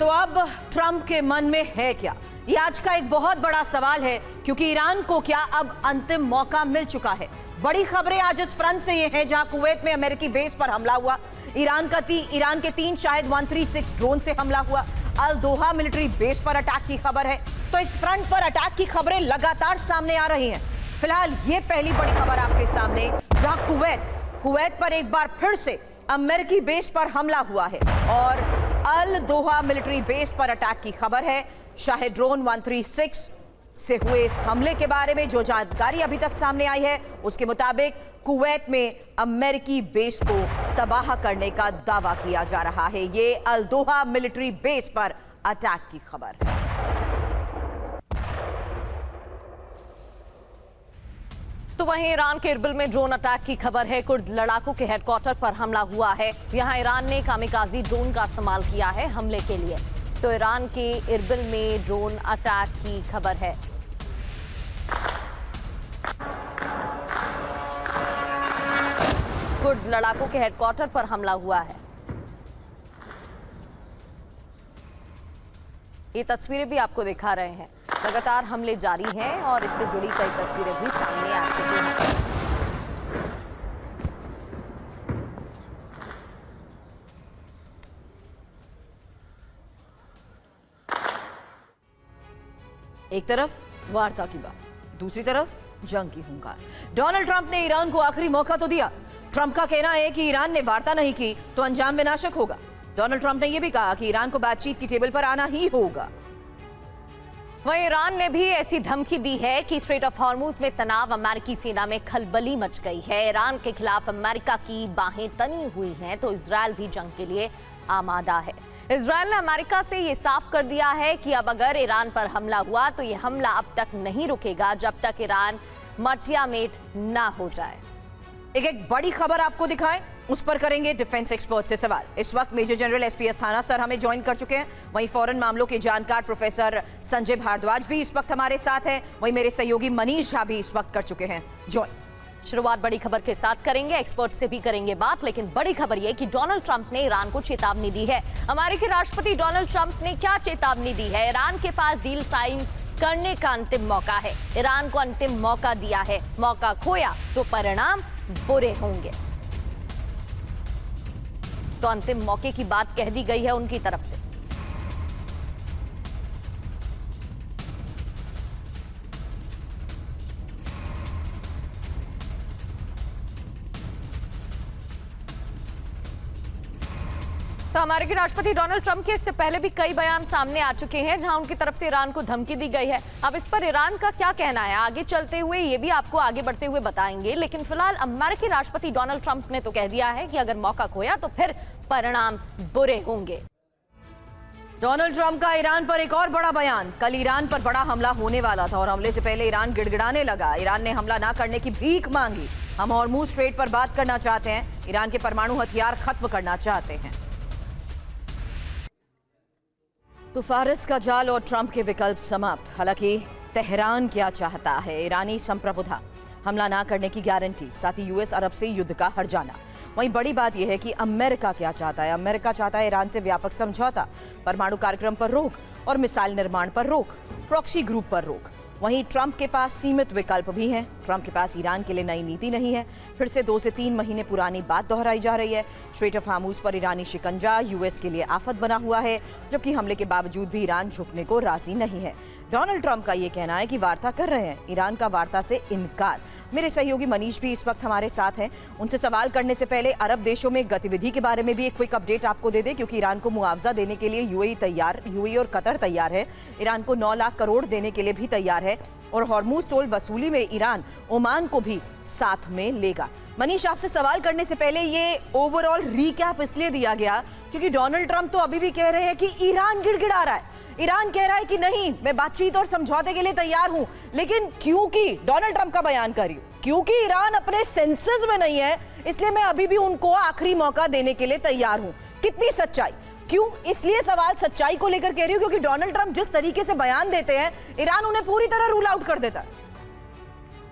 तो अब ट्रंप के मन में है क्या? ये आज का एक बहुत बड़ा सवाल है, क्योंकि ईरान को क्या अब अंतिम मौका मिल चुका है। बड़ी खबरें आज इस फ्रंट से ये हैं, जहां कुवैत में अमेरिकी बेस पर हमला हुआ, ईरान के 3 शाहिद 136 ड्रोन से हमला हुआ, अल दोहा मिलिट्री बेस पर अटैक की खबर है। तो इस फ्रंट पर अटैक की खबरें लगातार सामने आ रही हैं। फिलहाल ये पहली बड़ी खबर आपके सामने, जहां कुवैत पर एक बार फिर से अमेरिकी बेस पर हमला हुआ है और अल दोहा मिलिट्री बेस पर अटैक की खबर है। शाहिद ड्रोन 136 से हुए इस हमले के बारे में जो जानकारी अभी तक सामने आई है, उसके मुताबिक कुवैत में अमेरिकी बेस को तबाह करने का दावा किया जा रहा है। ये अल दोहा मिलिट्री बेस पर अटैक की खबर है। तो वहीं ईरान के इरबिल में ड्रोन अटैक की खबर है। कुर्द लड़ाकों के हेडक्वार्टर पर हमला हुआ है। यहां ईरान ने कामिकाजी ड्रोन का इस्तेमाल किया है हमले के लिए। तो ईरान के इरबिल में ड्रोन अटैक की खबर है। कुर्द लड़ाकों के हेडक्वार्टर पर हमला हुआ है। ये तस्वीरें भी आपको दिखा रहे हैं। लगातार हमले जारी हैं और इससे जुड़ी कई तस्वीरें भी सामने आ चुकी हैं। एक तरफ वार्ता की बात, दूसरी तरफ जंग की हुंकार। डोनाल्ड ट्रंप ने ईरान को आखिरी मौका तो दिया। ट्रंप का कहना है कि ईरान ने वार्ता नहीं की तो अंजाम विनाशक होगा। डोनाल्ड ट्रंप ने यह भी कहा कि ईरान को बातचीत की टेबल पर आना ही होगा। वहीं ईरान ने भी ऐसी धमकी दी है कि स्ट्रेट ऑफ हॉर्मुज में तनाव, अमेरिकी सेना में खलबली मच गई है। ईरान के खिलाफ अमेरिका की बाहें तनी हुई हैं, तो इजरायल भी जंग के लिए आमादा है। इजरायल ने अमेरिका से ये साफ कर दिया है कि अब अगर ईरान पर हमला हुआ तो ये हमला अब तक नहीं रुकेगा जब तक ईरान मटियामेट ना हो जाए। एक बड़ी खबर आपको दिखाएं, उस पर करेंगे डिफेंस एक्सपर्ट से सवाल। इस वक्त major general SP Asthana sir हमें ज्वाइन कर चुके हैं। वहीं फॉरेन मामलों के जानकार प्रोफेसर संजय भारद्वाज भी इस वक्त हमारे साथ हैं। वहीं मेरे सहयोगी मनीष झा भी इस वक्त कर चुके हैं ज्वाइन। शुरुआत बड़ी खबर के साथ करेंगे, एक्सपर्ट से भी करेंगे बात, लेकिन बड़ी खबर यह कि डोनाल्ड ट्रंप ने ईरान को चेतावनी दी है। अमेरिकी राष्ट्रपति डोनाल्ड ट्रंप ने क्या चेतावनी दी है? ईरान के पास डील साइन करने का अंतिम मौका है। ईरान को अंतिम मौका दिया है। मौका खोया तो परिणाम बुरे होंगे। तो अंतिम मौके की बात कह दी गई है उनकी तरफ से। तो अमेरिकी राष्ट्रपति डोनाल्ड ट्रंप के इससे पहले भी कई बयान सामने आ चुके हैं, जहां उनकी तरफ से ईरान को धमकी दी गई है। अब इस पर ईरान का क्या कहना है, आगे चलते हुए ये भी आपको आगे बढ़ते हुए बताएंगे। लेकिन फिलहाल अमेरिकी राष्ट्रपति डोनाल्ड ट्रंप ने तो कह दिया है कि अगर मौका खोया तो फिर परिणाम बुरे होंगे। डोनाल्ड ट्रंप का ईरान पर एक और बड़ा बयान। कल ईरान पर बड़ा हमला होने वाला था और हमले से पहले ईरान गिड़गिड़ाने लगा। ईरान ने हमला ना करने की भीख मांगी। हम हॉर्मुज स्ट्रेट पर बात करना चाहते हैं। ईरान के परमाणु हथियार खत्म करना चाहते हैं। तो फारस का जाल और ट्रंप के विकल्प समाप्त। हालांकि तेहरान क्या चाहता है? ईरानी संप्रभुता, हमला ना करने की गारंटी, साथ ही यूएस अरब से युद्ध का हट जाना। वहीं बड़ी बात यह है कि अमेरिका क्या चाहता है? अमेरिका चाहता है ईरान से व्यापक समझौता, परमाणु कार्यक्रम पर रोक और मिसाइल निर्माण पर रोक, प्रॉक्सी ग्रुप पर रोक। वहीं ट्रंप के पास सीमित विकल्प भी हैं। ट्रंप के पास ईरान के लिए नई नीति नहीं है। फिर से 2 से 3 महीने पुरानी बात दोहराई जा रही है। स्ट्रेट ऑफ हॉर्मुज पर ईरानी शिकंजा यूएस के लिए आफत बना हुआ है, जबकि हमले के बावजूद भी ईरान झुकने को राजी नहीं है। डोनाल्ड ट्रंप का ये कहना है कि वार्ता कर रहे हैं, ईरान का वार्ता से इनकार। मेरे सहयोगी मनीष भी इस वक्त हमारे साथ हैं। उनसे सवाल करने से पहले अरब देशों में गतिविधि के बारे में भी एक क्विक अपडेट आपको दे दें, क्योंकि ईरान को मुआवजा देने के लिए यूएई और कतर तैयार है। ईरान को 9 लाख करोड़ देने के लिए भी तैयार है और हॉर्मुज टोल वसूली में ईरान ओमान को भी साथ में लेगा। मनीष, आपसे सवाल करने से पहले ये ओवरऑल रीकैप इसलिए दिया गया क्योंकि डोनाल्ड ट्रंप तो अभी भी कह रहे हैं कि ईरान गिड़गिड़ा रहा है। ईरान कह रहा है कि नहीं, मैं बातचीत और समझौते के लिए तैयार हूं। लेकिन क्योंकि डोनाल्ड ट्रंप का बयान कर रही हूं, क्योंकि ईरान अपने सेंसेस में नहीं है, इसलिए मैं अभी भी उनको आखिरी मौका देने के लिए तैयार हूं। कितनी सच्चाई? क्यों? इसलिए सवाल सच्चाई को लेकर कह रही हूं क्योंकि डोनाल्ड ट्रंप जिस तरीके से बयान देते हैं, ईरान उन्हें पूरी तरह रूल आउट कर देता है।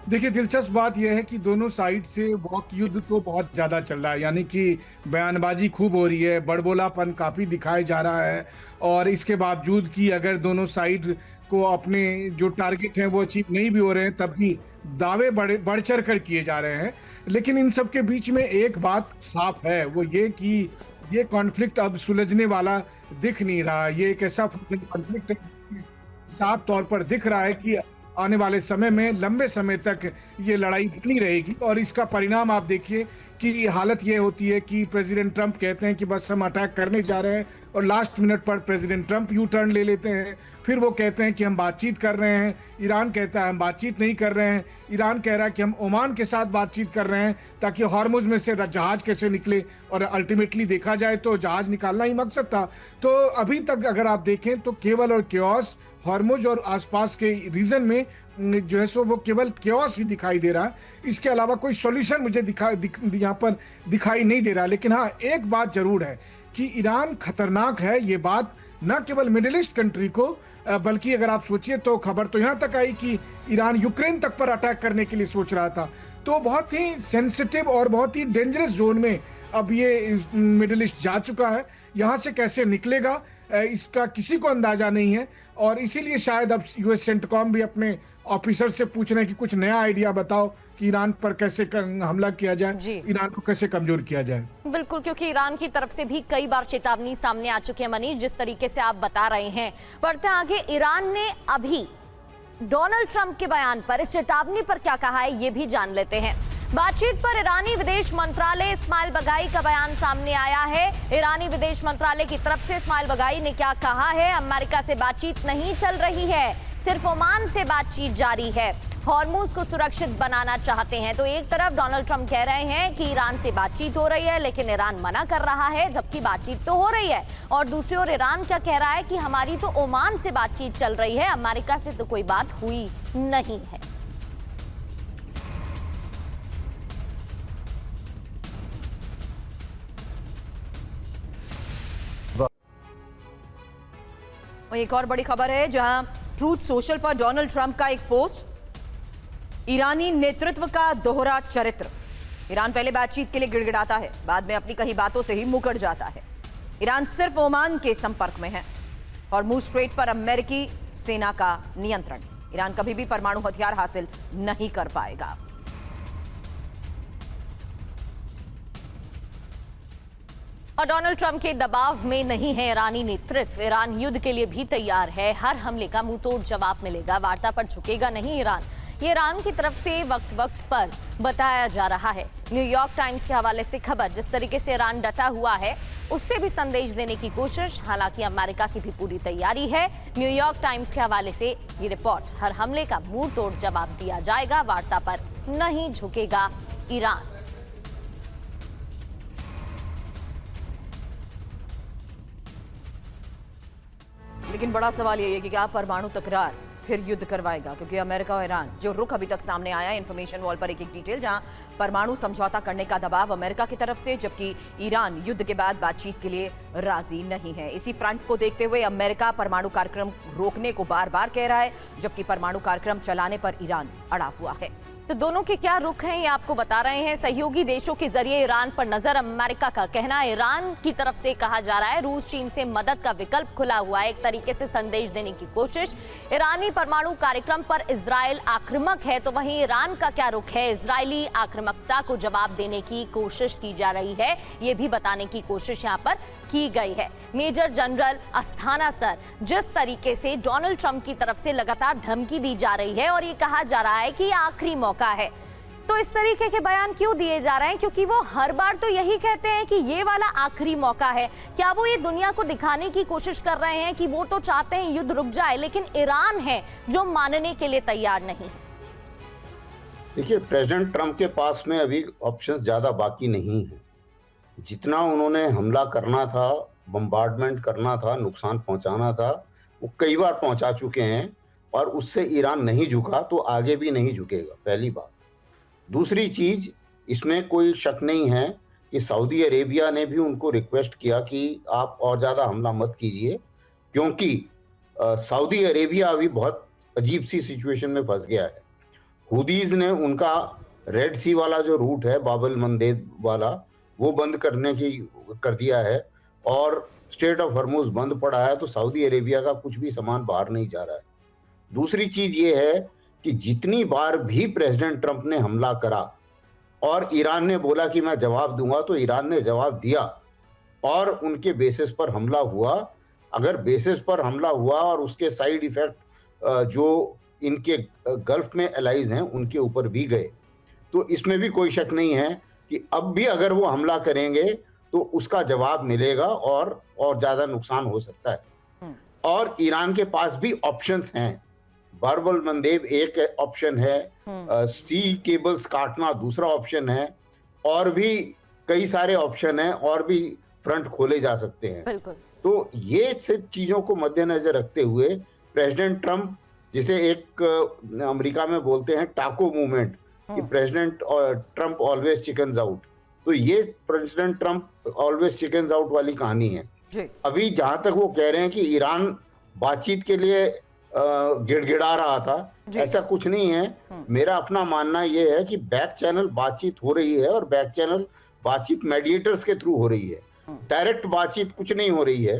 देखिए, दिलचस्प बात यह है कि दोनों साइड से वॉक युद्ध तो बहुत ज्यादा चल रहा है, यानी कि बयानबाजी खूब हो रही है, बड़बोलापन काफी दिखाया जा रहा है। और इसके बावजूद कि अगर दोनों साइड को अपने जो टारगेट हैं वो अचीव नहीं भी हो रहे हैं, तब भी दावे बढ़ चढ़ कर किए जा रहे हैं। लेकिन इन सब के बीच में एक बात साफ है, वो ये कि ये कॉन्फ्लिक्ट अब सुलझने वाला दिख नहीं रहा। ये एक ऐसा कॉन्फ्लिक्ट है, साफ तौर पर दिख रहा है कि आने वाले समय में लंबे समय तक ये लड़ाई बनी रहेगी। और इसका परिणाम आप देखिए कि हालत ये होती है कि प्रेसिडेंट ट्रंप कहते हैं कि बस हम अटैक करने जा रहे हैं, और लास्ट मिनट पर प्रेसिडेंट ट्रंप यू टर्न ले लेते हैं। फिर वो कहते हैं कि हम बातचीत कर रहे हैं, ईरान कहता है हम बातचीत नहीं कर रहे हैं। ईरान कह रहा है कि हम ओमान के साथ बातचीत कर रहे हैं ताकि हॉर्मुज में से जहाज कैसे निकले, और अल्टीमेटली देखा जाए तो जहाज निकालना ही मकसद था। तो अभी तक अगर आप देखें तो केवल और केओस हॉर्मुज और आसपास के रीजन में जो है सो वो केवल केओस ही दिखाई दे रहा है। इसके अलावा कोई सॉल्यूशन मुझे यहाँ पर दिखाई नहीं दे रहा। लेकिन हाँ, एक बात जरूर है कि ईरान खतरनाक है। ये बात न केवल मिडिल ईस्ट कंट्री को, बल्कि अगर आप सोचिए तो खबर तो यहाँ तक आई कि ईरान यूक्रेन तक पर अटैक करने के लिए सोच रहा था। तो बहुत ही सेंसिटिव और बहुत ही डेंजरस जोन में अब ये मिडिल ईस्ट जा चुका है। यहाँ से कैसे निकलेगा इसका किसी को अंदाजा नहीं है। और इसीलिए शायद अब यूएस सेंटकॉम भी अपने ऑफिसर से पूछ रहे हैं कि कुछ नया आइडिया बताओ कि ईरान पर कैसे हमला किया जाए, ईरान को कैसे कमजोर किया जाए। बिल्कुल, क्योंकि ईरान की तरफ से भी कई बार चेतावनी सामने आ चुकी है मनीष, जिस तरीके से आप बता रहे हैं। बढ़ते आगे, ईरान ने अभी डोनाल्ड ट्रंप के बयान पर, इस चेतावनी पर क्या कहा है ये भी जान लेते हैं। बातचीत पर ईरानी विदेश मंत्रालय इस्माइल बगाई का बयान सामने आया है। ईरानी विदेश मंत्रालय की तरफ से इस्माइल बगाई ने क्या कहा है? अमेरिका से बातचीत नहीं चल रही है, सिर्फ ओमान से बातचीत जारी है। हॉर्मुज को सुरक्षित बनाना चाहते हैं। तो एक तरफ डोनाल्ड ट्रंप कह रहे हैं कि ईरान से बातचीत हो रही है, लेकिन ईरान मना कर रहा है, जबकि बातचीत तो हो रही है। और दूसरी ओर ईरान क्या कह रहा है कि हमारी तो ओमान से बातचीत चल रही है, अमेरिका से तो कोई बात हुई नहीं है। एक और बड़ी खबर है, जहां ट्रूथ सोशल पर डोनाल्ड ट्रंप का एक पोस्ट, ईरानी नेतृत्व का दोहरा चरित्र। ईरान पहले बातचीत के लिए गिड़गिड़ाता है, बाद में अपनी कही बातों से ही मुकर जाता है। ईरान सिर्फ ओमान के संपर्क में है। हॉर्मुज स्ट्रेट पर अमेरिकी सेना का नियंत्रण। ईरान कभी भी परमाणु हथियार हासिल नहीं कर पाएगा। और डोनाल्ड ट्रंप के दबाव में नहीं है ईरानी नेतृत्व। ईरान युद्ध के लिए भी तैयार है, हर हमले का मुंहतोड़ जवाब मिलेगा, वार्ता पर झुकेगा नहीं ईरान। ये ईरान की तरफ से वक्त वक्त पर बताया जा रहा है। न्यूयॉर्क टाइम्स के हवाले से खबर, जिस तरीके से ईरान डटा हुआ है उससे भी संदेश देने की कोशिश। हालांकि अमेरिका की भी पूरी तैयारी है। न्यूयॉर्क टाइम्स के हवाले से ये रिपोर्ट, हर हमले का मुंह तोड़ जवाब दिया जाएगा, वार्ता पर नहीं झुकेगा ईरान। लेकिन बड़ा सवाल ये है कि क्या परमाणु तकरार फिर युद्ध करवाएगा? क्योंकि अमेरिका और ईरान, जो रुख अभी तक सामने आया है इंफॉर्मेशन वॉल पर, एक एक डिटेल, जहां परमाणु समझौता करने का दबाव अमेरिका की तरफ से, जबकि ईरान युद्ध के बाद बातचीत के लिए राजी नहीं है। इसी फ्रंट को देखते हुए अमेरिका परमाणु कार्यक्रम रोकने को बार बार कह रहा है, जबकि परमाणु कार्यक्रम चलाने पर ईरान अड़ा हुआ है। तो दोनों के क्या रुख हैं ये आपको बता रहे हैं। सहयोगी देशों के जरिए ईरान पर नजर। अमेरिका का कहना है, ईरान की तरफ से कहा जा रहा है रूस चीन से मदद का विकल्प खुला हुआ है, एक तरीके से संदेश देने की कोशिश। ईरानी परमाणु कार्यक्रम पर इजराइल आक्रामक है, तो वहीं ईरान का क्या रुख है? इजरायली आक्रामकता को जवाब देने की कोशिश की जा रही है, ये भी बताने की कोशिश यहाँ पर की गई है। मेजर जनरल अस्थाना सर, जिस तरीके से डोनाल्ड ट्रंप की तरफ से लगातार धमकी दी जा रही है और ये कहा जा रहा है कि आखिरी मौका है, तो इस तरीके के बयान क्यों दिए जा रहे हैं? क्योंकि वो हर बार तो यही कहते हैं कि ये वाला आखिरी मौका है। क्या वो ये दुनिया को दिखाने की कोशिश कर रहे हैं कि वो तो चाहते हैं युद्ध रुक जाए, लेकिन ईरान है जो मानने के लिए तैयार नहीं है? देखिए, प्रेसिडेंट ट्रंप के पास में अभी ऑप्शंस ज़्यादा बाकी नहीं है। जितना उन्होंने हमला करना था, बम्बार्डमेंट करना था, नुकसान पहुंचाना था, वो कई बार पहुंचा चुके हैं और उससे ईरान नहीं झुका तो आगे भी नहीं झुकेगा, पहली बात। दूसरी चीज़, इसमें कोई शक नहीं है कि सऊदी अरेबिया ने भी उनको रिक्वेस्ट किया कि आप और ज़्यादा हमला मत कीजिए, क्योंकि सऊदी अरेबिया अभी बहुत अजीब सी सिचुएशन में फंस गया है। हुदीज ने उनका रेड सी वाला जो रूट है बाब अल मंदेब वाला, वो बंद करने की कर दिया है और स्ट्रेट ऑफ हॉर्मुज बंद पड़ा है, तो सऊदी अरेबिया का कुछ भी सामान बाहर नहीं जा रहा है। दूसरी चीज ये है कि जितनी बार भी प्रेसिडेंट ट्रंप ने हमला करा और ईरान ने बोला कि मैं जवाब दूंगा, तो ईरान ने जवाब दिया और उनके बेसिस पर हमला हुआ। अगर बेसिस पर हमला हुआ और उसके साइड इफेक्ट जो इनके गल्फ में एलाइज हैं उनके ऊपर भी गए, तो इसमें भी कोई शक नहीं है कि अब भी अगर वो हमला करेंगे तो उसका जवाब मिलेगा और ज्यादा नुकसान हो सकता है। और ईरान के पास भी ऑप्शंस हैं। बाब अल मंदेब एक ऑप्शन है, सी केबल्स काटना दूसरा ऑप्शन है, और भी कई सारे ऑप्शन हैं और भी फ्रंट खोले जा सकते हैं। बिल्कुल। तो ये सब चीजों को मद्देनजर रखते हुए प्रेसिडेंट ट्रंप, जिसे एक अमेरिका में बोलते हैं टाको मूवमेंट, कि president Trump always chickens out, तो ये president Trump always chickens out वाली कहानी है जी। अभी जहां तक वो कह रहे हैं कि ईरान बातचीत के लिए गिड़गिड़ा रहा था, ऐसा कुछ नहीं है। मेरा अपना मानना ये है कि बैक चैनल बातचीत हो रही है और बैक चैनल बातचीत मेडिएटर्स के थ्रू हो रही है, डायरेक्ट बातचीत कुछ नहीं हो रही है।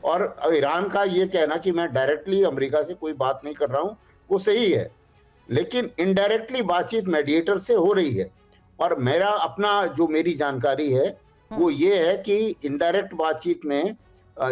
और ईरान का ये कहना कि मैं डायरेक्टली अमेरिका से कोई बात नहीं कर रहा हूं, वो सही है, लेकिन इनडायरेक्टली बातचीत मेडिएटर से हो रही है। और मेरा अपना जो मेरी जानकारी है वो ये है कि इनडायरेक्ट बातचीत में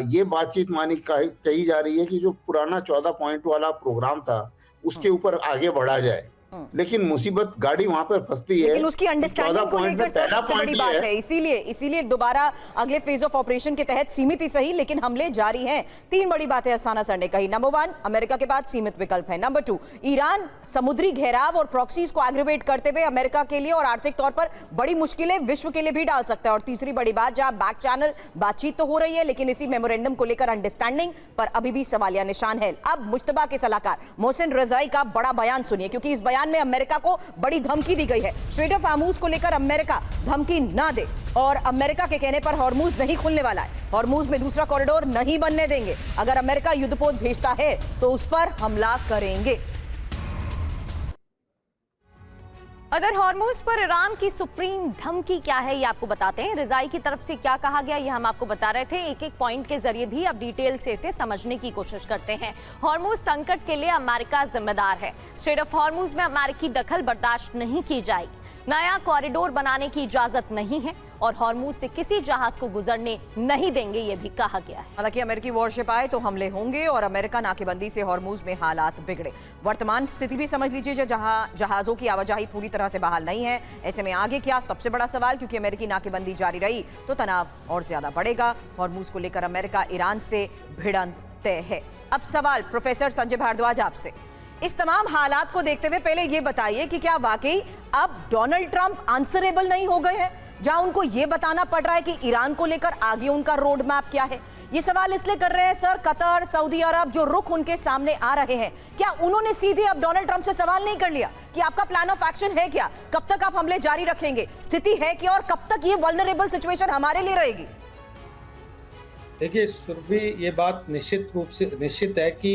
ये बातचीत मानी कही जा रही है कि जो पुराना 14 पॉइंट वाला प्रोग्राम था उसके ऊपर आगे बढ़ा जाए, लेकिन मुसीबत गाड़ी वहां पर फंसती है। लेकिन उसकी अंडरस्टैंडिंग को लेकर सबसे बड़ी बात है, इसीलिए दोबारा अगले फेज ऑफ ऑपरेशन के तहत सीमित ही सही लेकिन हमले जारी हैं। 3 बड़ी बातें अस्थाना सर ने कही। नंबर 1, अमेरिका के बाद सीमित विकल्प है। नंबर 2, ईरान समुद्री घेराव और प्रॉक्सीज को एग्रीवेट करते हुए अमेरिका के लिए और आर्थिक तौर पर बड़ी मुश्किलें विश्व के लिए भी डाल सकता है। और तीसरी बड़ी बात, जहां बैक चैनल बातचीत तो हो रही है लेकिन इसी मेमोरेंडम को लेकर अंडरस्टैंडिंग पर अभी भी सवालिया निशान है। अब मुश्तबा के सलाहकार मोहसिन रजाई का बड़ा बयान सुनिए, क्योंकि इस बयान में अमेरिका को बड़ी धमकी दी गई है। स्ट्रेट ऑफ हॉर्मुज को लेकर अमेरिका धमकी ना दे और अमेरिका के कहने पर हॉर्मुज नहीं खुलने वाला है, हॉर्मुज में दूसरा कॉरिडोर नहीं बनने देंगे। अगर अमेरिका युद्धपोत भेजता है तो उस पर हमला करेंगे। अगर हॉर्मुज पर ईरान की सुप्रीम धमकी क्या है ये आपको बताते हैं। रिजाई की तरफ से क्या कहा गया ये हम आपको बता रहे थे। एक एक पॉइंट के जरिए भी अब डिटेल से इसे समझने की कोशिश करते हैं। हॉर्मुज संकट के लिए अमेरिका जिम्मेदार है। स्ट्रेट ऑफ हॉर्मुज में अमेरिकी दखल बर्दाश्त नहीं की जाएगी। नया कॉरिडोर बनाने की इजाजत नहीं है और हॉर्मुज से किसी जहाज को गुजरने नहीं देंगे, ये भी कहा गया है। हालांकि अमेरिकी वॉरशिप आए तो हमले होंगे और अमेरिका नाकेबंदी से हॉर्मुज में हालात बिगड़े। वर्तमान स्थिति भी समझ लीजिए, जहां जहाजों की आवाजाही पूरी तरह से बहाल नहीं है। ऐसे में आगे क्या, सबसे बड़ा सवाल, क्योंकि अमेरिकी नाकेबंदी जारी रही तो तनाव और ज्यादा बढ़ेगा। हॉर्मुज को लेकर अमेरिका ईरान से भिड़ंत तय है। अब सवाल प्रोफेसर संजय भारद्वाज आपसे, इस तमाम हालात को देखते हुए पहले ये बताइए कि क्या वाकई अब डोनाल्ड ट्रंप आंसरेबल नहीं हो गए हैं, जहां उनको ये बताना पड़ रहा है कि ईरान को लेकर आगे उनका रोड मैप क्या है? ये सवाल इसलिए कर रहे हैं सर, कतर, सऊदी अरब जो रुख उनके सामने आ रहे हैं, क्या उन्होंने सीधे अब डोनाल्ड ट्रंप से सवाल नहीं कर लिया कि आपका प्लान ऑफ एक्शन है क्या, कब तक आप हमले जारी रखेंगे, स्थिति है क्या और कब तक ये वल्नरेबल सिचुएशन हमारे लिए रहेगी? देखिए सुरभि, ये बात निश्चित रूप से निश्चित है कि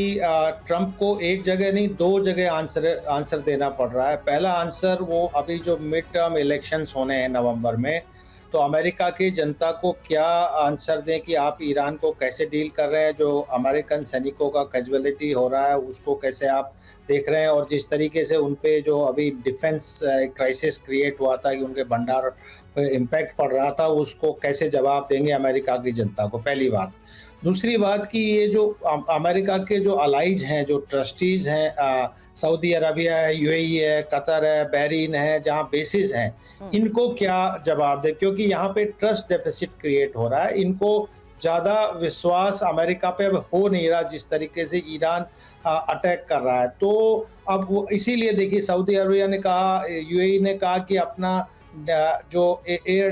ट्रंप को एक जगह नहीं 2 जगह आंसर देना पड़ रहा है। पहला आंसर, वो अभी जो मिड टर्म इलेक्शंस होने हैं नवंबर में, तो अमेरिका की जनता को क्या आंसर दें कि आप ईरान को कैसे डील कर रहे हैं, जो अमेरिकन सैनिकों का कैजुअलिटी हो रहा है उसको कैसे आप देख रहे हैं, और जिस तरीके से उन पे जो अभी डिफेंस क्राइसिस क्रिएट हुआ था कि उनके भंडार पे इम्पैक्ट पड़ रहा था, उसको कैसे जवाब देंगे अमेरिका की जनता को, पहली बात। दूसरी बात कि ये जो अमेरिका के जो अलाइज हैं, जो ट्रस्टीज हैं, सऊदी अरबिया है, यूएई है, कतर है, बहरीन है, जहाँ बेसिस हैं, इनको क्या जवाब दे, क्योंकि यहाँ पे ट्रस्ट डेफिसिट क्रिएट हो रहा है। इनको ज़्यादा विश्वास अमेरिका पे हो नहीं रहा जिस तरीके से ईरान अटैक कर रहा है। तो अब वो इसीलिए देखिए सऊदी अरबिया ने कहा, यूएई ने कहा कि अपना जो एयर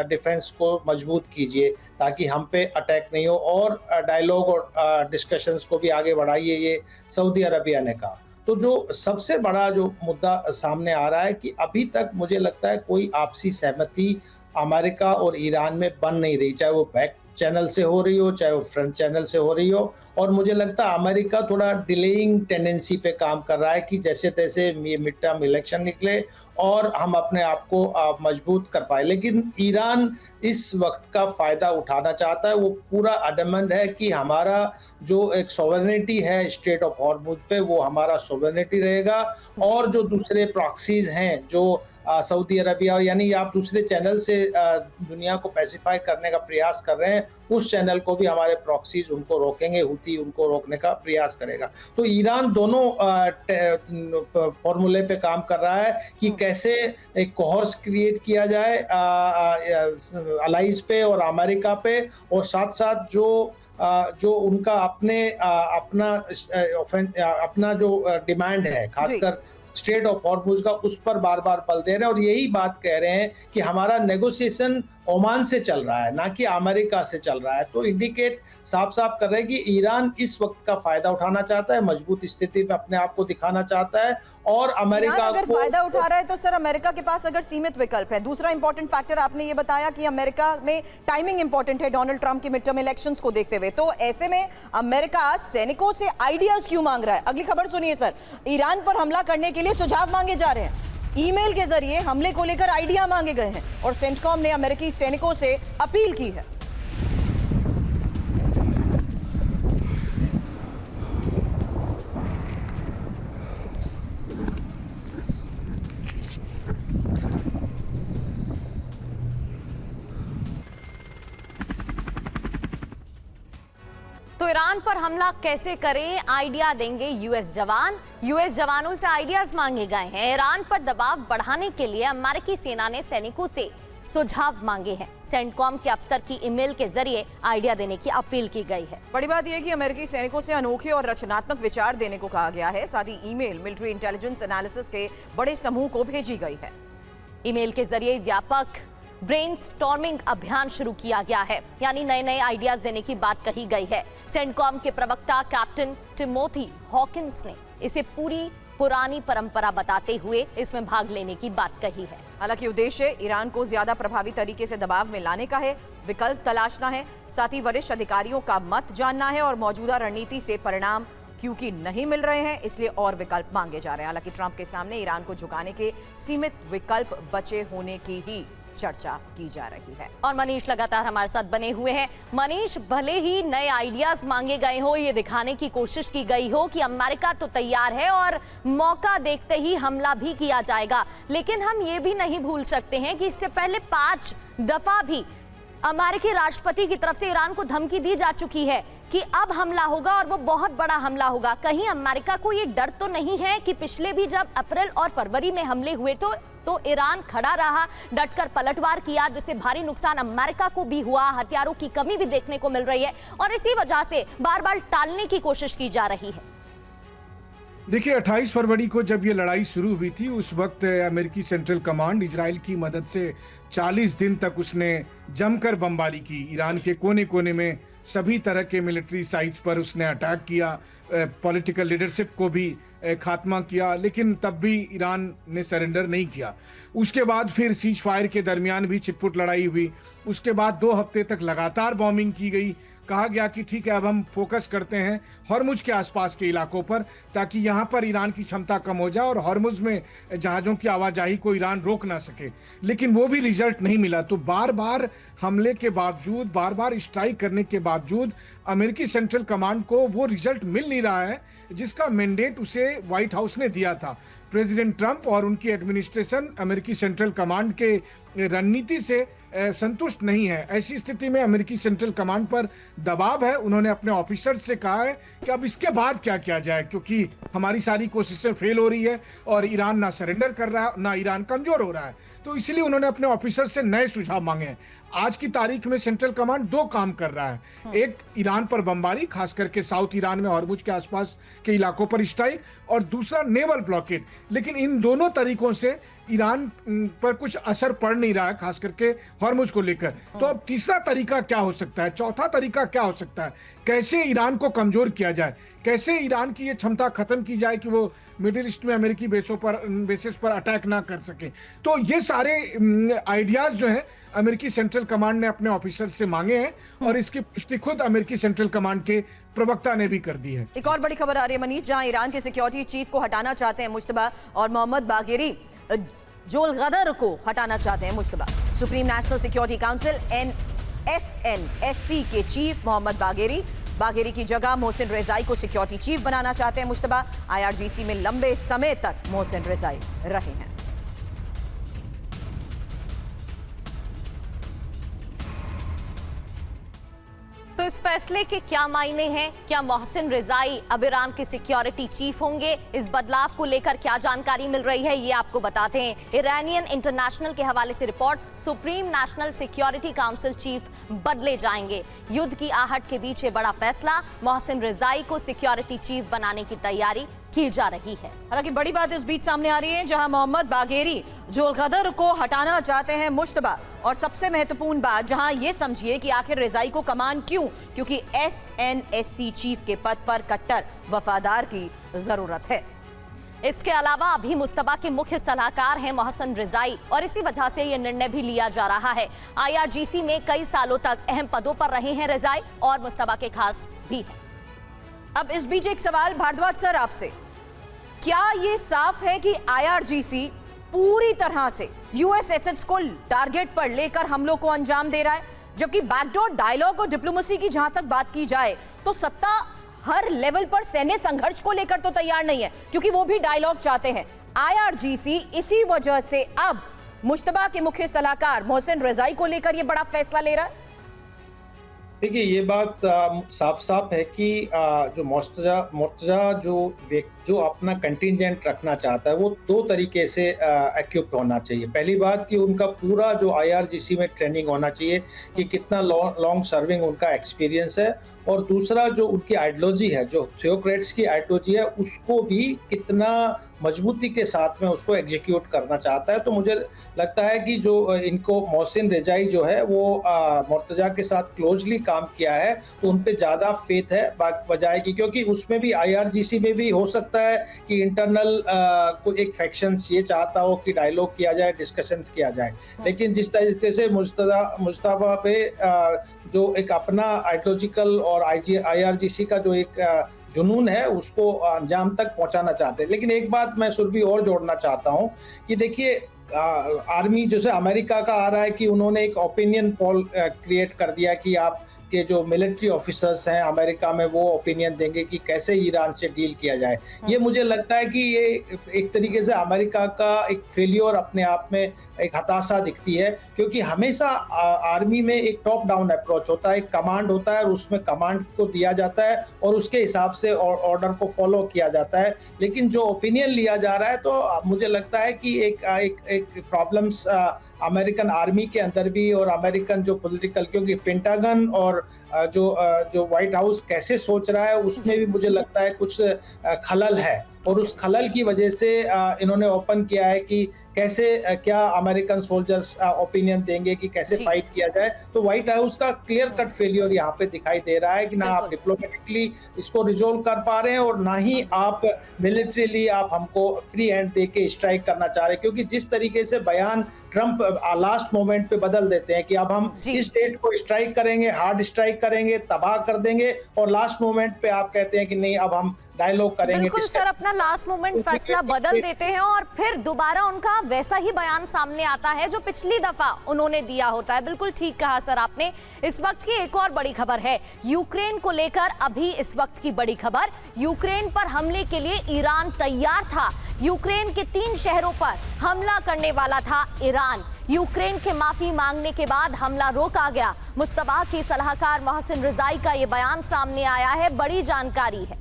डिफेंस को मजबूत कीजिए ताकि हम पे अटैक नहीं हो, और डायलॉग और डिस्कशंस को भी आगे बढ़ाइए, ये सऊदी अरबिया ने कहा। तो जो सबसे बड़ा जो मुद्दा सामने आ रहा है कि अभी तक मुझे लगता है कोई आपसी सहमति अमेरिका और ईरान में बन नहीं रही, चाहे वो बैक चैनल से हो रही हो, चाहे वो फ्रंट चैनल से हो रही हो। और मुझे लगता है अमेरिका थोड़ा डिलेइंग टेंडेंसी पे काम कर रहा है कि जैसे तैसे ये मिड टर्म इलेक्शन निकले और हम अपने आप को मजबूत कर पाए। लेकिन ईरान इस वक्त का फायदा उठाना चाहता है। वो पूरा अडमंड है कि हमारा जो एक सॉवरेनिटी है स्ट्रेट ऑफ हॉर्मुज पे, वो हमारा सॉवरेनिटी रहेगा। और जो दूसरे प्रॉक्सीज हैं जो सऊदी अरबिया, यानी आप दूसरे चैनल से दुनिया को पैसिफाई करने का प्रयास कर रहे हैं, उस चैनल को भी हमारे प्रॉक्सीज उनको रोकेंगे, हुती उनको रोकने का प्रयास करेगा। तो ईरान दोनों फॉर्मूले पे काम कर रहा है कि कैसे एक कोहर्स क्रिएट किया जाए अलाइज पे और अमेरिका पे, और साथ साथ जो उनका अपना जो डिमांड है, खासकर स्ट्रेट ऑफ हॉर्मुज का, उस पर बार बार बल दे रहे हैं। और यही बात कह रहे हैं कि हमारा नेगोशिएशन ओमान से चल रहा है, ना कि अमेरिका से चल रहा है। तो इंडिकेट साफ साफ कर रहे हैं कि ईरान इस वक्त का फायदा उठाना चाहता है, मजबूत स्थिति में अपने आप को दिखाना चाहता है। और अमेरिका अगर फायदा उठा रहा है तो सर अमेरिका के पास अगर सीमित विकल्प है। दूसरा इंपॉर्टेंट फैक्टर आपने ये बताया कि अमेरिका में टाइमिंग इंपॉर्टेंट है डोनाल्ड ट्रंप के मिड टर्म इलेक्शंस को देखते हुए। तो ऐसे में अमेरिका सैनिकों से आइडियाज क्यों मांग रहा है? अगली खबर सुनिए सर, ईरान पर हमला करने के लिए सुझाव मांगे जा रहे हैं। ईमेल के जरिए हमले को लेकर आइडिया मांगे गए हैं और सेंटकॉम ने अमेरिकी सैनिकों से अपील की है। तो ईरान पर हमला कैसे करें, आइडिया देंगे यूएस जवान। यूएस जवानों से आइडियाज मांगे गए हैं। ईरान पर दबाव बढ़ाने के लिए अमेरिकी सेना ने सैनिकों से सुझाव मांगे हैं। सेंटकॉम के अफसर की ईमेल के जरिए आइडिया देने की अपील की गई है। बड़ी बात यह है कि अमेरिकी सैनिकों से अनोखे और रचनात्मक विचार देने को कहा गया है। साथ ही ईमेल मिलिट्री इंटेलिजेंस एनालिसिस के बड़े समूह को भेजी गई है। ईमेल के जरिए व्यापक ब्रेनस्टॉर्मिंग अभियान शुरू किया गया है, यानी नए नए आइडियाज देने की बात कही गई है। सेंटकॉम के प्रवक्ता कैप्टन टिमोथी हॉकिंस ने इसे पूरी पुरानी परंपरा बताते हुए इसमें भाग लेने की बात कही है। हालांकि उद्देश्य ईरान को ज्यादा प्रभावी तरीके से दबाव में लाने का है, विकल्प तलाशना है, साथ ही वरिष्ठ अधिकारियों का मत जानना है और मौजूदा रणनीति से परिणाम क्योंकि नहीं मिल रहे हैं इसलिए और विकल्प मांगे जा रहे हैं। हालांकि ट्रंप के सामने ईरान को झुकाने के सीमित विकल्प बचे होने की ही चर्चा की जा रही है। और मनीष लगातार हमारे साथ बने हुए हैं। मनीष, भले ही नए आइडियाज मांगे गए हो, ये दिखाने की कोशिश की गई हो कि अमेरिका तो तैयार है और मौका देखते ही हमला भी किया जाएगा, लेकिन हम ये भी नहीं भूल सकते हैं कि इससे पहले 5 दफा भी अमेरिकी राष्ट्रपति की तरफ से ईरान को धमकी दी जा चुकी है कि अब हमला होगा और वो बहुत बड़ा हमला होगा। कहीं अमेरिका को ये डर तो नहीं है कि पिछले भी जब अप्रैल और फरवरी में हमले हुए तो ईरान खड़ा रहा, डटकर पलटवार किया, जिससे भारी नुकसान अमेरिका को भी हुआ, हथियारों की कमी भी देखने को मिल रही है और इसी वजह से बार बार टालने की कोशिश की जा रही है। देखिए 28 फरवरी को जब ये लड़ाई शुरू हुई थी, उस वक्त अमेरिकी सेंट्रल कमांड इजराइल की मदद से 40 दिन तक उसने जमकर बमबारी की। ईरान के कोने कोने में सभी तरह के मिलिट्री साइट्स पर उसने अटैक किया, पॉलिटिकल लीडरशिप को भी खात्मा किया, लेकिन तब भी ईरान ने सरेंडर नहीं किया। उसके बाद फिर सीज फायर के दरमियान भी छिटपुट लड़ाई हुई। उसके बाद 2 हफ्ते तक लगातार बॉम्बिंग की गई। कहा गया कि ठीक है अब हम फोकस करते हैं हॉर्मुज के आसपास के इलाकों पर, ताकि यहाँ पर ईरान की क्षमता कम हो जाए और हॉर्मुज में जहाज़ों की आवाजाही को ईरान रोक ना सके। लेकिन वो भी रिजल्ट नहीं मिला। तो बार बार हमले के बावजूद, बार बार स्ट्राइक करने के बावजूद अमेरिकी सेंट्रल कमांड को वो रिजल्ट मिल नहीं रहा है जिसका मैंडेट उसे व्हाइट हाउस ने दिया था। प्रेसिडेंट ट्रंप और उनकी एडमिनिस्ट्रेशन अमेरिकी सेंट्रल कमांड के रणनीति से संतुष्ट नहीं है। ऐसी स्थिति में अमेरिकी सेंट्रल कमांड पर दबाव है। उन्होंने अपने ऑफिसर से कहा है कि अब इसके बाद क्या किया जाए, क्योंकि हमारी सारी कोशिशें फेल हो रही है और ईरान ना सरेंडर कर रहा है, ना ईरान कमजोर हो रहा है। तो इसलिए उन्होंने अपने ऑफिसर से नए सुझाव मांगे हैं। आज की तारीख में सेंट्रल कमांड 2 काम कर रहा है। एक, ईरान पर बमबारी, खास करके साउथ ईरान में हॉर्मुज के आसपास के इलाकों पर स्ट्राइक, और दूसरा नेवल ब्लॉकेड। लेकिन इन दोनों तरीकों से ईरान पर कुछ असर पड़ नहीं रहा है, खास करके हॉर्मुज को लेकर। तो अब तीसरा तरीका क्या हो सकता है, चौथा तरीका क्या हो सकता है, कैसे ईरान को कमजोर किया जाए, कैसे ईरान की ये क्षमता खत्म की जाए कि वो मिडिल ईस्ट में अमेरिकी बेसिस पर अटैक ना कर सके। तो ये सारे आइडियाज जो हैं अमेरिकी सेंट्रल कमांड ने अपने ऑफिसर से मांगे हैं और इसकी पुष्टि खुद अमेरिकी सेंट्रल कमांड के प्रवक्ता ने भी कर दी है। एक और बड़ी खबर आ रही है मनीष, जहां ईरान के सिक्योरिटी चीफ को हटाना चाहते हैं मुश्तबा और मोहम्मद बागेरी जोल गदर को हटाना चाहते हैं Mushtaba. Supreme national security council NSNSC के चीफ मोहम्मद बागेरी की जगह मोहसिन रेजाई को सिक्योरिटी चीफ बनाना चाहते हैं मुश्तबा। IRGC में लंबे समय तक मोहसिन रेजाई रहे हैं। तो इस फैसले के क्या मायने हैं? क्या मोहसिन रिजाई अब ईरान के सिक्योरिटी चीफ होंगे? इस बदलाव को लेकर क्या जानकारी मिल रही है, ये आपको बताते हैं। इरानियन इंटरनेशनल के हवाले से report, supreme national security council chief बदले जाएंगे। युद्ध की आहट के बीच ये बड़ा फैसला, मोहसिन रिजाई को सिक्योरिटी चीफ बनाने की तैयारी की जा रही है। हालांकि बड़ी बात इस बीच सामने आ रही है, जहां मोहम्मद बागेरी जोल गदर को हटाना चाहते हैं मुश्तबा, और सबसे महत्वपूर्ण बात जहां ये समझिए कि आखिर रिजाई को कमान क्यों, क्योंकि SNSC चीफ के पद पर कट्टर वफादार की जरूरत है। इसके अलावा अभी मुस्तबा के मुख्य सलाहकार हैं मोहसिन रिजाई, और इसी वजह से यह निर्णय भी लिया जा रहा है। IRGC में कई सालों तक अहम पदों पर रहे हैं रिजाई, और मुस्तबा के खास भी है। अब इस बीच एक सवाल भारद्वाज सर आपसे, क्या ये साफ है कि IRGC पूरी तरह से US एसेट्स को टारगेट पर लेकर हमलों को अंजाम दे रहा है, जबकि बैकडोर डायलॉग और डिप्लोमेसी की जहां तक बात की जाए तो सत्ता हर लेवल पर सैन्य संघर्ष को लेकर तो तैयार नहीं है, क्योंकि वो भी डायलॉग चाहते हैं। IRGC इसी वजह से अब मुश्तबा के मुख्य सलाहकार मोहसिन रेजाई को लेकर ये बड़ा फैसला ले रहा है। देखिए, ये बात साफ साफ है कि जो मुर्तजा जो अपना कंटिजेंट रखना चाहता है वो दो तरीके से इक्विप्ड होना चाहिए। पहली बात कि उनका पूरा जो IRGC में ट्रेनिंग होना चाहिए कि कितना लॉन्ग सर्विंग उनका एक्सपीरियंस है, और दूसरा जो उनकी आइडियोलॉजी है, जो थियोक्रेट्स की आइडियोलॉजी है, उसको भी कितना मजबूती के साथ में उसको एग्जीक्यूट करना चाहता है। तो मुझे लगता है कि जो इनको मोहसिन रेजाई जो है वो मुर्तजा के साथ क्लोजली काम किया है, तो उन पे ज़्यादा फेथ है बजाय की, क्योंकि उसमें भी IRGC में भी हो सकता है कि इंटरनल को एक फैक्शंस ये चाहता हो कि डायलॉग किया जाए, डिस्कशंस किया जाए, लेकिन जिस तरीके से मुस्तफा पे जो एक अपना आइडियोलॉजिकल और IRGC का जो एक जुनून है उसको अंजाम तक पहुंचाना चाहते हैं। लेकिन एक बात मैं सुरभि और जोड़ना चाहता हूं कि देखिए, आर्मी जैसे अमेरिका का आ रहा है कि उन्होंने एक ओपिनियन पोल क्रिएट कर दिया कि आप के जो मिलिट्री ऑफिसर्स हैं अमेरिका में वो ओपिनियन देंगे कि कैसे ईरान से डील किया जाए। ये मुझे लगता है कि ये एक तरीके से अमेरिका का एक फेलियर अपने आप में एक हताशा दिखती है, क्योंकि हमेशा आर्मी में एक टॉप डाउन अप्रोच होता है, एक कमांड होता है और उसमें कमांड को दिया जाता है और उसके हिसाब से ऑर्डर को फॉलो किया जाता है। लेकिन जो ओपिनियन लिया जा रहा है, तो मुझे लगता है कि एक प्रॉब्लम्स अमेरिकन आर्मी के अंदर भी और अमेरिकन जो पॉलिटिकल, क्योंकि पेंटागन और जो व्हाइट हाउस कैसे सोच रहा है उसमें भी मुझे लगता है कुछ खलल है, और उस खलल की वजह से इन्होंने ओपन किया है कि कैसे क्या अमेरिकन सोल्जर्स ओपिनियन देंगे कि कैसे फाइट किया जाए। तो व्हाइट हाउस का क्लियर कट फेलियर यहाँ पे दिखाई दे रहा है कि ना आप डिप्लोमेटिकली इसको रिजोल्व कर पा रहे हैं और ना ही आप मिलिट्रीली आप हमको फ्री हैंड दे के स्ट्राइक करना चाह रहे हैं, क्योंकि जिस तरीके से बयान ट्रंप लास्ट मोमेंट पे बदल देते हैं कि अब हम इस डेट को स्ट्राइक करेंगे, हार्ड स्ट्राइक करेंगे, तबाह कर देंगे, और लास्ट मोमेंट पे आप कहते हैं कि नहीं अब हम डायलॉग करेंगे। बिल्कुल सर, अपना लास्ट मोमेंट फैसला बदल देते हैं और फिर दोबारा उनका वैसा ही बयान सामने आता है जो पिछली दफा उन्होंने दिया होता है। बिल्कुल ठीक कहा सर आपने। इस वक्त की एक और बड़ी खबर है यूक्रेन को लेकर। अभी इस वक्त की बड़ी खबर, यूक्रेन पर हमले के लिए ईरान तैयार था। यूक्रेन के 3 शहरों पर हमला करने वाला था ईरान। यूक्रेन के माफी मांगने के बाद हमला रोका गया। मुस्तबा के सलाहकार मोहसिन रिजाई का ये बयान सामने आया है, बड़ी जानकारी है।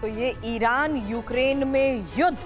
तो ये ईरान यूक्रेन में युद्ध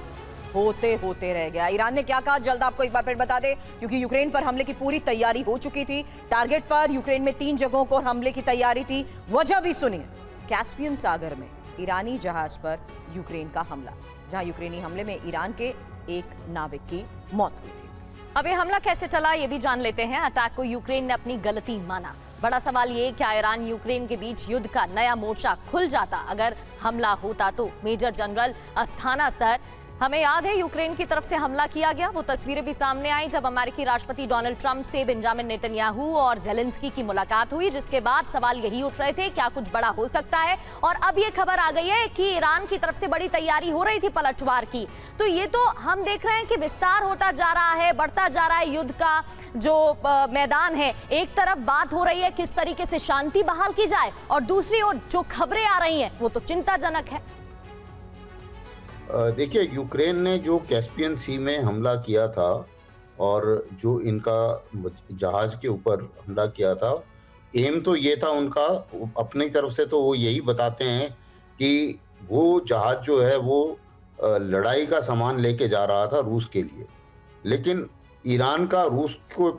होते होते रह गया। ईरान ने क्या कहा जल्द आपको एक बार फिर बता दें, क्योंकि यूक्रेन पर हमले की पूरी तैयारी हो चुकी थी। टारगेट पर यूक्रेन में 3 जगहों को हमले की तैयारी थी। वजह भी सुनिए, कैस्पियन सागर में ईरानी जहाज पर यूक्रेन का हमला, जहां यूक्रेनी हमले में ईरान के एक नाविक की मौत हुई थी। अब ये हमला कैसे चला ये भी जान लेते हैं। अटैक को यूक्रेन ने अपनी गलती माना। बड़ा सवाल ये, क्या ईरान यूक्रेन के बीच युद्ध का नया मोर्चा खुल जाता अगर हमला होता तो? मेजर जनरल अस्थाना सर, हमें याद है यूक्रेन की तरफ से हमला किया गया, वो तस्वीरें भी सामने आई जब अमेरिकी राष्ट्रपति डोनाल्ड ट्रंप से बेंजामिन नेतन्याहू और ज़ेलेंस्की की मुलाकात हुई, जिसके बाद सवाल यही उठ रहे थे क्या कुछ बड़ा हो सकता है। और अब ये खबर आ गई है कि ईरान की तरफ से बड़ी तैयारी हो रही थी पलटवार की। तो ये तो हम देख रहे हैं कि विस्तार होता जा रहा है, बढ़ता जा रहा है युद्ध का जो मैदान है। एक तरफ बात हो रही है किस तरीके से शांति बहाल की जाए, और दूसरी ओर जो खबरें आ रही हैं वो तो चिंताजनक है। देखिए, यूक्रेन ने जो कैस्पियन सी में हमला किया था और जो इनका जहाज के ऊपर हमला किया था, एम तो ये था उनका, अपनी तरफ से तो वो यही बताते हैं कि वो जहाज जो है वो लड़ाई का सामान लेके जा रहा था रूस के लिए। लेकिन ईरान का रूस को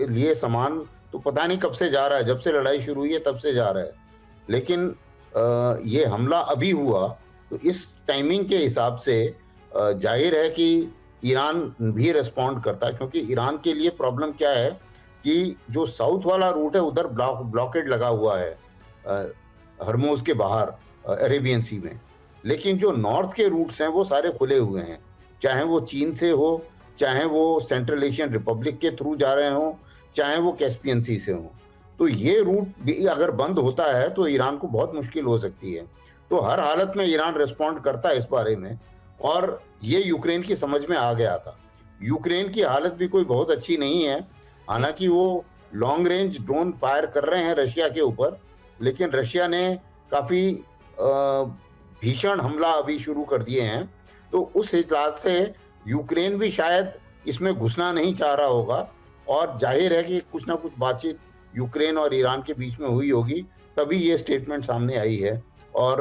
लिए सामान तो पता नहीं कब से जा रहा है, जब से लड़ाई शुरू हुई है तब से जा रहा है। लेकिन ये हमला अभी हुआ तो इस टाइमिंग के हिसाब से जाहिर है कि ईरान भी रिस्पॉन्ड करता है, क्योंकि ईरान के लिए प्रॉब्लम क्या है कि जो साउथ वाला रूट है उधर ब्लॉकेड लगा हुआ है हरमोज के बाहर अरेबियन सी में। लेकिन जो नॉर्थ के रूट्स हैं वो सारे खुले हुए हैं, चाहे वो चीन से हो, चाहे वो सेंट्रल एशियन रिपब्लिक के थ्रू जा रहे हों, चाहे वो कैस्पियन सी से हों। तो ये रूट भी अगर बंद होता है तो ईरान को बहुत मुश्किल हो सकती है। तो हर हालत में ईरान रिस्पॉन्ड करता है इस बारे में, और ये यूक्रेन की समझ में आ गया था। यूक्रेन की हालत भी कोई बहुत अच्छी नहीं है, हालांकि वो लॉन्ग रेंज ड्रोन फायर कर रहे हैं रशिया के ऊपर, लेकिन रशिया ने काफ़ी भीषण हमला अभी शुरू कर दिए हैं। तो उस लिहाज से यूक्रेन भी शायद इसमें घुसना नहीं चाह रहा होगा, और जाहिर है कि कुछ ना कुछ बातचीत यूक्रेन और ईरान के बीच में हुई होगी, तभी ये स्टेटमेंट सामने आई है। और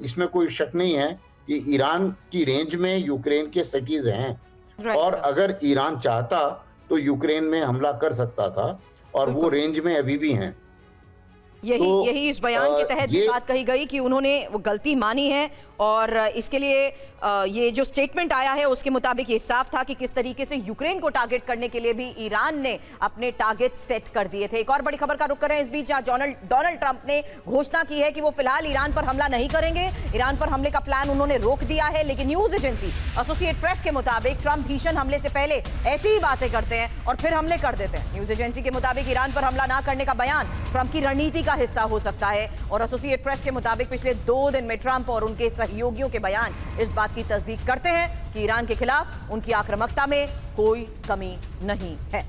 इसमें कोई शक नहीं है कि ईरान की रेंज में यूक्रेन के सिटीज हैं, और अगर ईरान चाहता तो यूक्रेन में हमला कर सकता था, और वो रेंज में अभी भी हैं। यही इस बयान के तहत भी बात कही गई कि उन्होंने वो गलती मानी है, और इसके लिए ये जो स्टेटमेंट आया है उसके मुताबिक ये साफ था कि किस तरीके से यूक्रेन को टारगेट करने के लिए भी ईरान ने अपने टारगेट सेट कर दिए थे। एक और बड़ी खबर का रुख कर रहे हैं इस बीच, जहां डोनाल्ड ट्रंप ने घोषणा की है कि वो फिलहाल ईरान पर हमला नहीं करेंगे। ईरान पर हमले का प्लान उन्होंने रोक दिया है, लेकिन न्यूज एजेंसी एसोसिएट प्रेस के मुताबिक ट्रंप भीषण हमले से पहले ऐसी ही बातें करते हैं और फिर हमले कर देते हैं। न्यूज एजेंसी के मुताबिक ईरान पर हमला ना करने का बयान ट्रंप की रणनीति का हिस्सा हो सकता है, और एसोसिएट प्रेस के मुताबिक पिछले 2 दिन में ट्रंप और उनके सहयोगियों के बयान इस बात की तस्दीक करते हैं कि ईरान के खिलाफ उनकी आक्रामकता में कोई कमी नहीं है।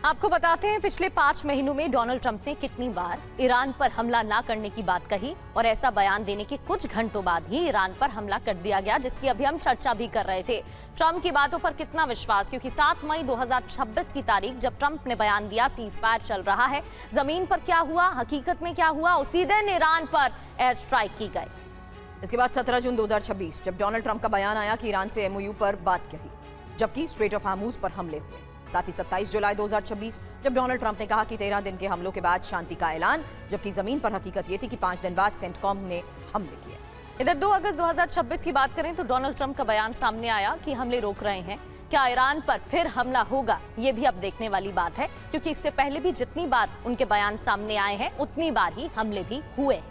आपको बताते हैं पिछले 5 महीनों में डोनाल्ड ट्रंप ने कितनी बार ईरान पर हमला ना करने की बात कही, और ऐसा बयान देने के कुछ घंटों बाद ही ईरान पर हमला कर दिया गया, जिसकी अभी हम चर्चा भी कर रहे थे। ट्रंप की बातों पर कितना विश्वास, क्योंकि 7 मई 2026 की तारीख जब ट्रंप ने बयान दिया सीज फायर चल रहा है, जमीन पर क्या हुआ, हकीकत में क्या हुआ, उसी दिन ईरान पर एयर स्ट्राइक की गई। इसके बाद 17 जून 2026 जब डोनाल्ड ट्रंप का बयान आया कि ईरान से एमओयू पर बात कही, जबकि स्ट्रेट ऑफ हार्मूज पर हमले हुए। साथ ही 27 जुलाई 2026 जब डोनाल्ड ट्रंप ने कहा कि 13 दिन के हमलों के बाद शांति का ऐलान, जबकि जमीन पर हकीकत ये थी कि 5 दिन बाद सेंटकॉम ने हमले किए। इधर 2 अगस्त 2026 की बात करें तो डोनाल्ड ट्रंप का बयान सामने आया कि हमले रोक रहे हैं। क्या ईरान पर फिर हमला होगा, ये भी अब देखने वाली बात है, क्योंकि इससे पहले भी जितनी बार उनके बयान सामने आए हैं उतनी बार ही हमले भी हुए।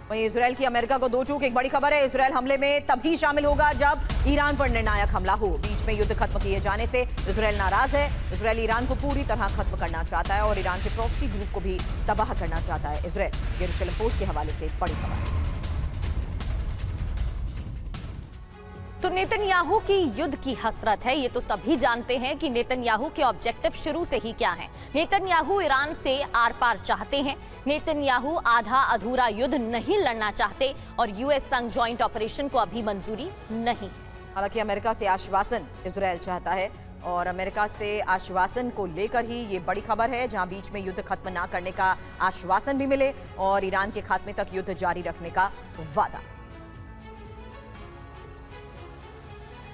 वहीं इजरायल की अमेरिका को 2 टूक। एक बड़ी खबर है, इजरायल हमले में तभी शामिल होगा जब ईरान पर निर्णायक हमला हो। बीच में युद्ध खत्म किए जाने से इजरायल नाराज है। इजरायल ईरान को पूरी तरह खत्म करना चाहता है और ईरान के प्रॉक्सी ग्रुप को भी तबाह करना चाहता है इजरायल। यरूशलेम पोस्ट के हवाले से बड़ी खबर। तो नेतन्याहू की युद्ध की हसरत है, ये तो सभी जानते हैं कि नेतन्याहू के ऑब्जेक्टिव शुरू से ही क्या हैं। नेतन्याहू ईरान से आर पार चाहते हैं। नेतन्याहू आधा अधूरा युद्ध नहीं लड़ना चाहते, और यूएस संग ज्वाइंट ऑपरेशन को अभी मंजूरी नहीं। हालांकि अमेरिका से आश्वासन इजरायल चाहता है, और अमेरिका से आश्वासन को लेकर ही ये बड़ी खबर है, जहां बीच में युद्ध खत्म ना करने का आश्वासन भी मिले और ईरान के खात्मे तक युद्ध जारी रखने का वादा।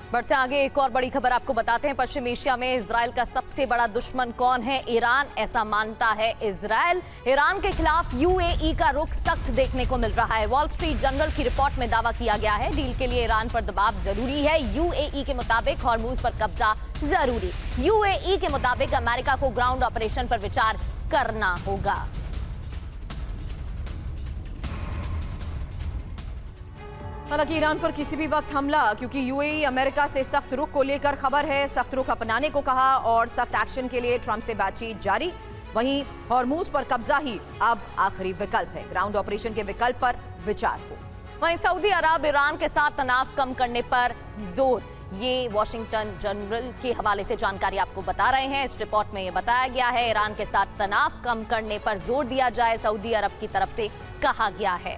बढ़ते आगे एक और बड़ी खबर आपको बताते हैं। पश्चिम एशिया में इजरायल का सबसे बड़ा दुश्मन कौन है? ईरान, ऐसा मानता है इजरायल। ईरान के खिलाफ यूएई का रुख सख्त देखने को मिल रहा है। वॉल स्ट्रीट जर्नल की रिपोर्ट में दावा किया गया है डील के लिए ईरान पर दबाव जरूरी है। यूएई के मुताबिक हॉर्मुज पर कब्जा जरूरी। यूएई के मुताबिक अमेरिका को ग्राउंड ऑपरेशन पर विचार करना होगा। हालांकि ईरान पर किसी भी वक्त हमला, क्योंकि यूएई अमेरिका से सख्त रुख को लेकर खबर है, सख्त रुख अपनाने को कहा और सख्त एक्शन के लिए ट्रंप से बातचीत जारी। वहीं हॉर्मूज पर कब्जा ही अब आखिरी विकल्प है, ग्राउंड ऑपरेशन के विकल्प पर विचार हो। वहीं सऊदी अरब ईरान के साथ तनाव कम करने पर जोर, ये वॉशिंगटन जर्नल के हवाले से जानकारी आपको बता रहे हैं। इस रिपोर्ट में ये बताया गया है ईरान के साथ तनाव कम करने पर जोर दिया जाए, सऊदी अरब की तरफ से कहा गया है।